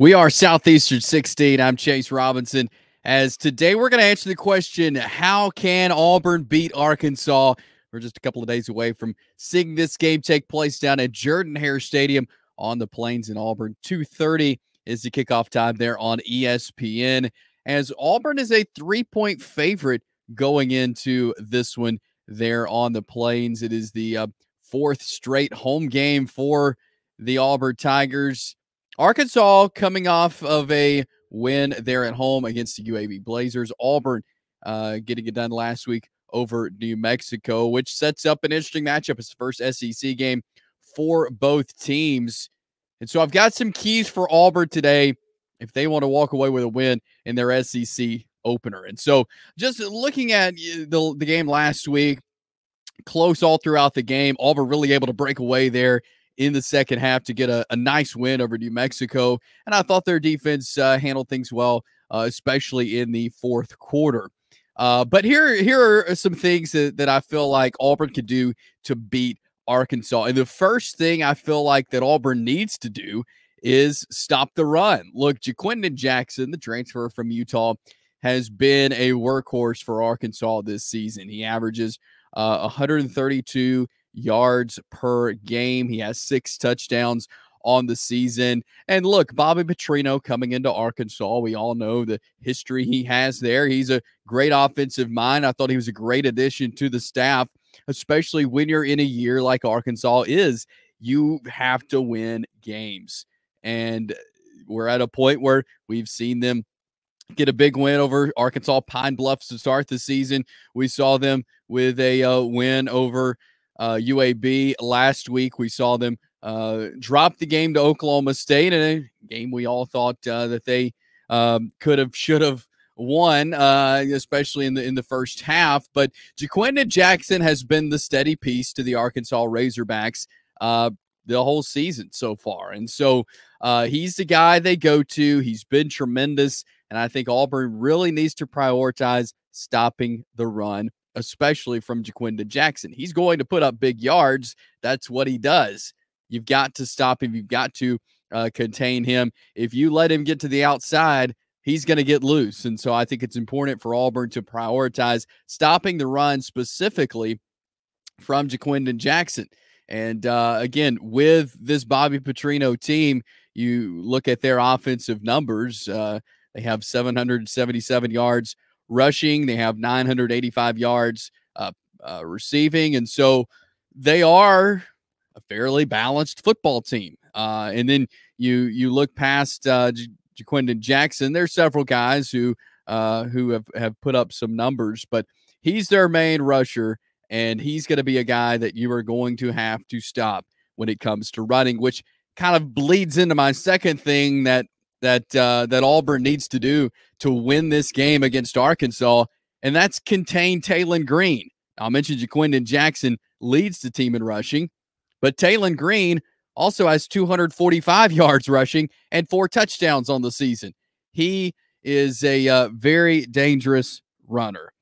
We are Southeastern 16. I'm Chase Robinson. As today we're going to answer the question, how can Auburn beat Arkansas? We're just a couple of days away from seeing this game take place down at Jordan-Hare Stadium on the Plains in Auburn. 2:30 is the kickoff time there on ESPN. As Auburn is a 3-point favorite going into this one there on the Plains. It is the fourth straight home game for the Auburn Tigers. Arkansas coming off of a win there at home against the UAB Blazers. Auburn getting it done last week over New Mexico, which sets up an interesting matchup. It's the first SEC game for both teams. And so I've got some keys for Auburn today if they want to walk away with a win in their SEC opener. And so just looking at the game last week, close all throughout the game. Auburn really able to break away there in the second half to get a nice win over New Mexico. And I thought their defense handled things well, especially in the fourth quarter. But here are some things that I feel like Auburn could do to beat Arkansas. And the first thing I feel like that Auburn needs to do is stop the run. Look, JaQuinden Jackson, the transfer from Utah, has been a workhorse for Arkansas this season. He averages 132 yards per game. He has 6 touchdowns on the season. And look, Bobby Petrino coming into Arkansas, we all know the history he has there. He's a great offensive mind. I thought he was a great addition to the staff, especially when you're in a year like Arkansas is. You have to win games. And we're at a point where we've seen them get a big win over Arkansas Pine Bluffs to start the season. We saw them with a win over UAB last week. We saw them drop the game to Oklahoma State in a game we all thought that they should have won, especially in the first half. But JaQuinden Jackson has been the steady piece to the Arkansas Razorbacks the whole season so far. And so he's the guy they go to. He's been tremendous. And I think Auburn really needs to prioritize stopping the run, especially from JaQuinden Jackson. He's going to put up big yards. That's what he does. You've got to stop him. You've got to contain him. If you let him get to the outside, he's going to get loose. And so I think it's important for Auburn to prioritize stopping the run specifically from JaQuinden Jackson. And again, with this Bobby Petrino team, you look at their offensive numbers. They have 777 yards rushing. They have 985 yards receiving. And so they are a fairly balanced football team. And then you look past JaQuinden Jackson. There's several guys who have put up some numbers, but he's their main rusher. And he's going to be a guy that you are going to have to stop when it comes to running, which kind of bleeds into my second thing that Auburn needs to do to win this game against Arkansas, and that's contain Taylen Green. I mentioned JaQuinden Jackson leads the team in rushing, but Taylen Green also has 245 yards rushing and 4 touchdowns on the season. He is a very dangerous runner.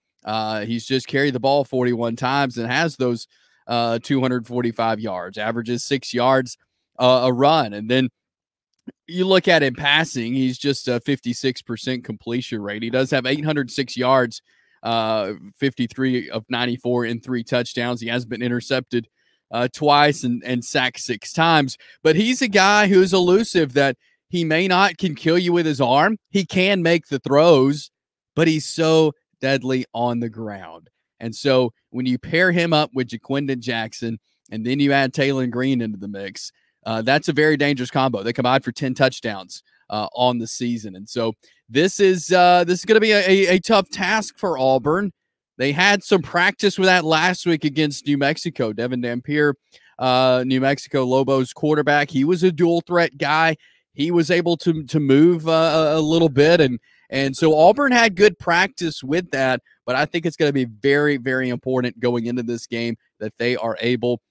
He's just carried the ball 41 times and has those 245 yards, averages 6 yards a run. And then you look at him passing, he's just a 56% completion rate. He does have 806 yards, 53 of 94 and 3 touchdowns. He has been intercepted twice and sacked 6 times. But he's a guy who's elusive, that he may not can kill you with his arm. He can make the throws, but he's so deadly on the ground. And so when you pair him up with JaQuinden Jackson and then you add Taylen Green into the mix, that's a very dangerous combo. They combined for 10 touchdowns on the season. And so this is going to be a tough task for Auburn. They had some practice with that last week against New Mexico. Devin Dampier, New Mexico Lobos quarterback, he was a dual threat guy. He was able to move a little bit, and so Auburn had good practice with that, but I think it's going to be very, very important going into this game that they are able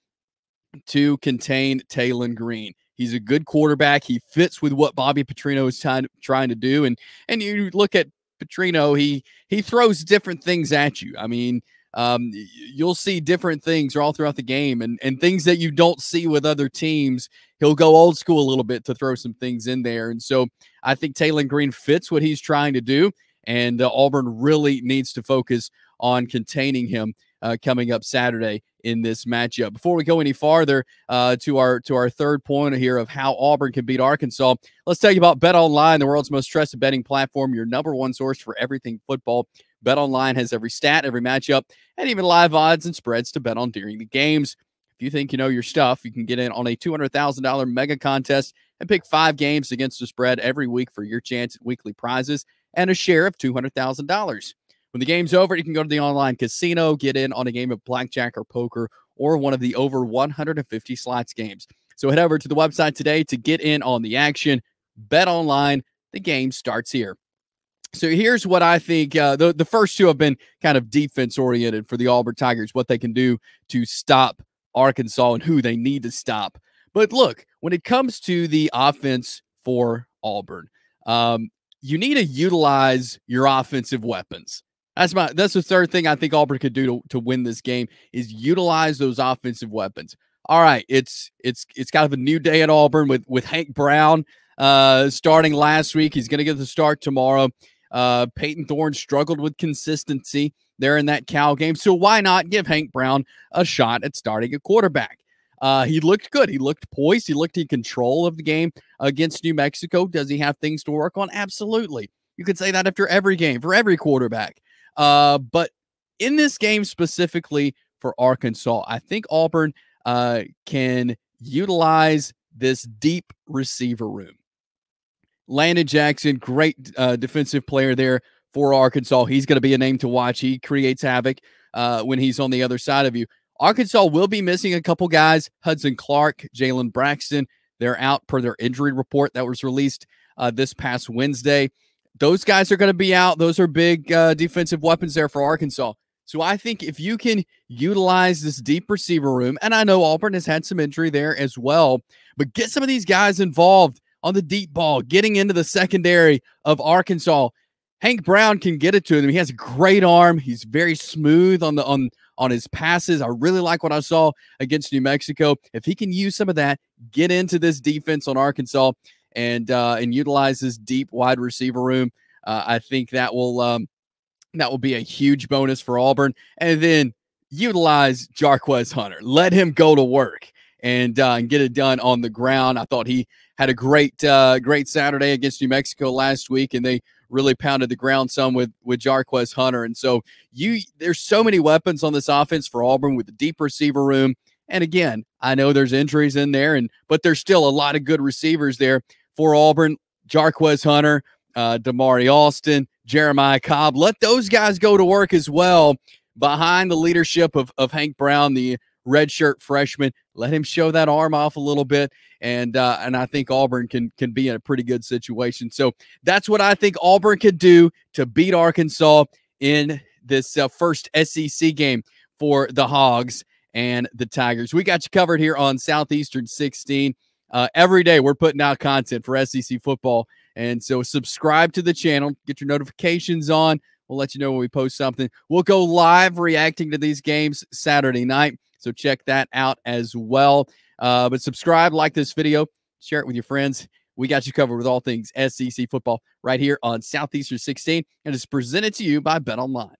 to contain Taylen Green. He's a good quarterback. He fits with what Bobby Petrino is trying to do. And you look at Petrino, he throws different things at you. I mean, You'll see different things all throughout the game and things that you don't see with other teams. He'll go old school a little bit to throw some things in there. And so I think Taylen Green fits what he's trying to do, and Auburn really needs to focus on containing him coming up Saturday in this matchup. Before we go any farther to our third point here of how Auburn can beat Arkansas, let's tell you about BetOnline, the world's most trusted betting platform, your number one source for everything football. BetOnline has every stat, every matchup, and even live odds and spreads to bet on during the games. If you think you know your stuff, you can get in on a $200,000 mega contest and pick 5 games against the spread every week for your chance at weekly prizes and a share of $200,000. When the game's over, you can go to the online casino, get in on a game of blackjack or poker, or one of the over 150 slots games. So head over to the website today to get in on the action. BetOnline, the game starts here. So here's what I think. The first two have been kind of defense-oriented for the Auburn Tigers, what they can do to stop Arkansas and who they need to stop. But look, when it comes to the offense for Auburn, you need to utilize your offensive weapons. That's the third thing I think Auburn could do to win this game is utilize those offensive weapons. All right, it's kind of a new day at Auburn with Hank Brown starting last week. He's going to get the start tomorrow. Peyton Thorne struggled with consistency there in that Cal game, so why not give Hank Brown a shot at starting a quarterback? He looked good. He looked poised. He looked in control of the game against New Mexico. Does he have things to work on? Absolutely. You could say that after every game for every quarterback. But in this game specifically for Arkansas, I think Auburn can utilize this deep receiver room. Landon Jackson, great defensive player there for Arkansas. He's going to be a name to watch. He creates havoc when he's on the other side of you. Arkansas will be missing a couple guys. Hudson Clark, Jaylon, Braxton, they're out per their injury report that was released this past Wednesday. Those guys are going to be out. Those are big defensive weapons there for Arkansas. So I think if you can utilize this deep receiver room, and I know Auburn has had some injury there as well, but get some of these guys involved on the deep ball, getting into the secondary of Arkansas. Hank Brown can get it to them. He has a great arm. He's very smooth on his passes. I really like what I saw against New Mexico. If he can use some of that, get into this defense on Arkansas and utilize this deep wide receiver room, I think that will be a huge bonus for Auburn. And then utilize Jarquez Hunter. Let him go to work and get it done on the ground. I thought he had a great Saturday against New Mexico last week, and they really pounded the ground some with Jarquez Hunter. And so there's so many weapons on this offense for Auburn with the deep receiver room. And again, I know there's injuries in there, but there's still a lot of good receivers there for Auburn. Jarquez Hunter, Damari Alston, Jeremiah Cobb. Let those guys go to work as well behind the leadership of Hank Brown, the redshirt freshman. Let him show that arm off a little bit, and I think Auburn can be in a pretty good situation. So that's what I think Auburn could do to beat Arkansas in this first SEC game for the Hogs and the Tigers. We got you covered here on Southeastern 16. Every day we're putting out content for SEC football, and so subscribe to the channel, get your notifications on. We'll let you know when we post something. We'll go live reacting to these games Saturday night, so check that out as well. But subscribe, like this video, share it with your friends. We got you covered with all things SEC football right here on Southeastern 16, and it's presented to you by BetOnline.